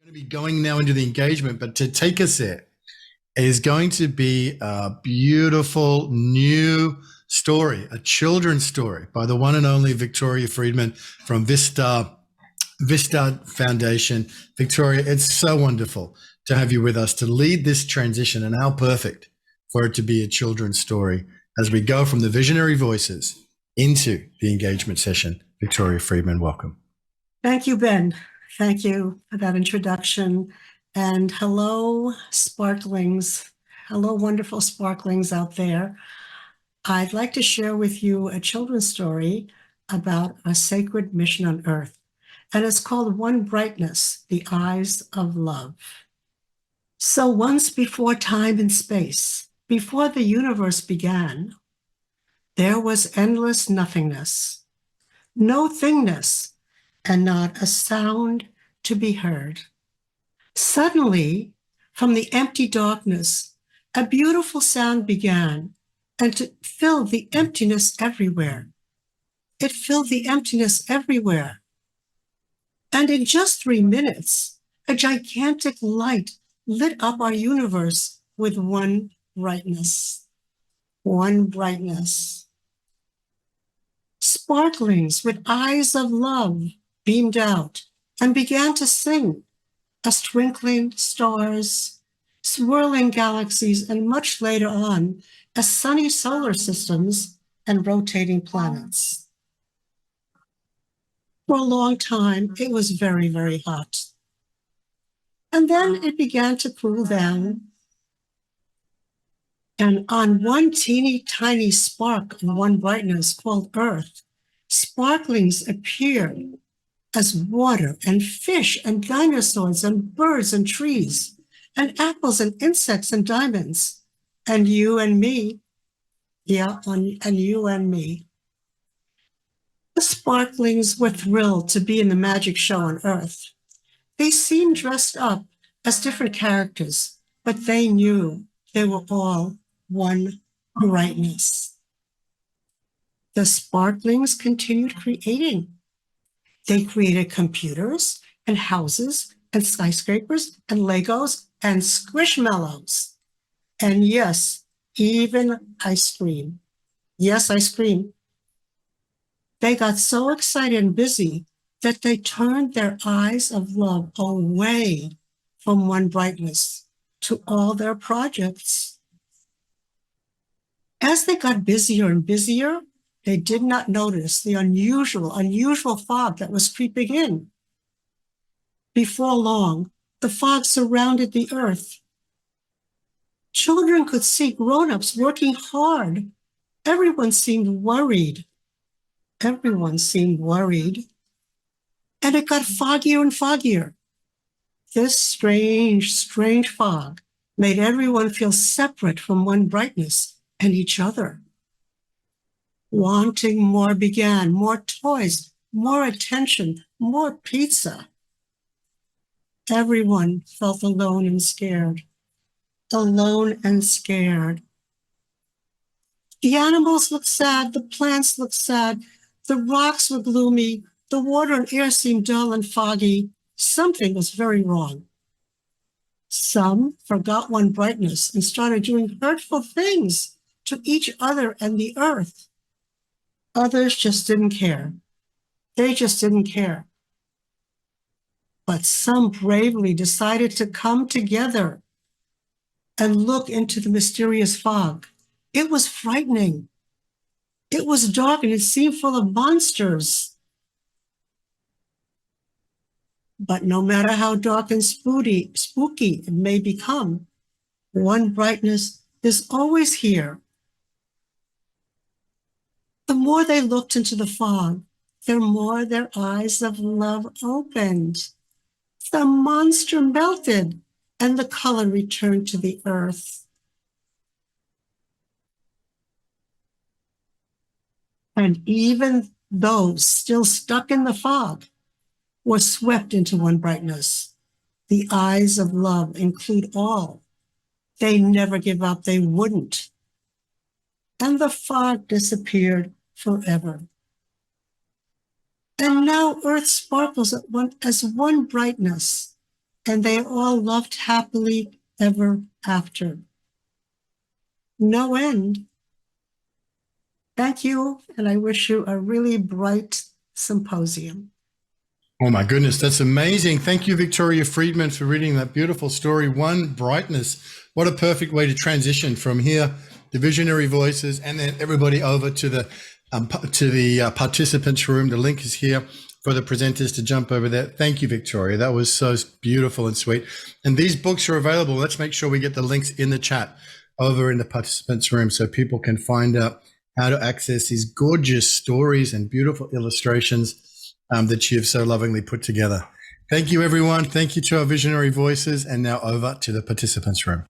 To be going now into the engagement, but to take us there is going to be a beautiful new story, a children's story by the one and only Victoria Friedman from Vista Foundation. Victoria, it's so wonderful to have you with us to lead this transition, and how perfect for it to be a children's story as we go from the visionary voices into the engagement session. Victoria Friedman, welcome. Thank you, Ben. Thank you for that introduction. And hello, sparklings. Hello, wonderful sparklings out there. I'd like to share with you a children's story about a sacred mission on Earth. And it's called One Brightness, the Eyes of Love. So once before time and space, before the universe began, there was endless nothingness, no thingness, and not a sound to be heard. Suddenly, from the empty darkness, a beautiful sound began, and to fill the emptiness everywhere. It filled the emptiness everywhere. And in just 3 minutes, a gigantic light lit up our universe with one brightness. One brightness. Sparklings with eyes of love beamed out and began to sing, as twinkling stars, swirling galaxies, and much later on, as sunny solar systems and rotating planets. For a long time, it was very, very hot. And then it began to cool down. And on one teeny tiny spark of one brightness called Earth, sparklings appeared as water and fish and dinosaurs and birds and trees and apples and insects and diamonds and you and me. Yeah, and you and me. The sparklings were thrilled to be in the magic show on Earth. They seemed dressed up as different characters, but they knew they were all one brightness. The sparklings continued creating. They created computers and houses and skyscrapers and Legos and squishmallows. And yes, even ice cream. Yes, ice cream. They got so excited and busy that they turned their eyes of love away from one brightness to all their projects. As they got busier and busier, they did not notice the unusual fog that was creeping in. Before long, the fog surrounded the Earth. Children could see grown-ups working hard. Everyone seemed worried. Everyone seemed worried. And it got foggier and foggier. This strange fog made everyone feel separate from one brightness and each other. Wanting more began, more toys, more attention, more pizza. Everyone felt alone and scared. Alone and scared. The animals looked sad, the plants looked sad, the rocks were gloomy, the water and air seemed dull and foggy. Something was very wrong. Some forgot one brightness and started doing hurtful things to each other and the Earth. Others just didn't care. They just didn't care. But some bravely decided to come together and look into the mysterious fog. It was frightening. It was dark and it seemed full of monsters. But no matter how dark and spooky it may become, one brightness is always here. The more they looked into the fog, the more their eyes of love opened. The monster melted and the color returned to the Earth. And even those still stuck in the fog were swept into one brightness. The eyes of love include all. They never give up, they wouldn't. And the fog disappeared forever. And now Earth sparkles as one brightness. and they all loved happily ever after. No end. Thank you, and I wish you a really bright symposium. Oh my goodness, that's amazing. Thank you, Victoria Friedman, for reading that beautiful story, One Brightness. What a perfect way to transition from here, the visionary voices, and then everybody over to the participants room. The link is here for the presenters to jump over there. Thank you, Victoria. That was so beautiful and sweet. And these books are available. Let's make sure we get the links in the chat over in the participants room so people can find out how to access these gorgeous stories and beautiful illustrations that you've so lovingly put together. Thank you, everyone. Thank you to our visionary voices. And now over to the participants room.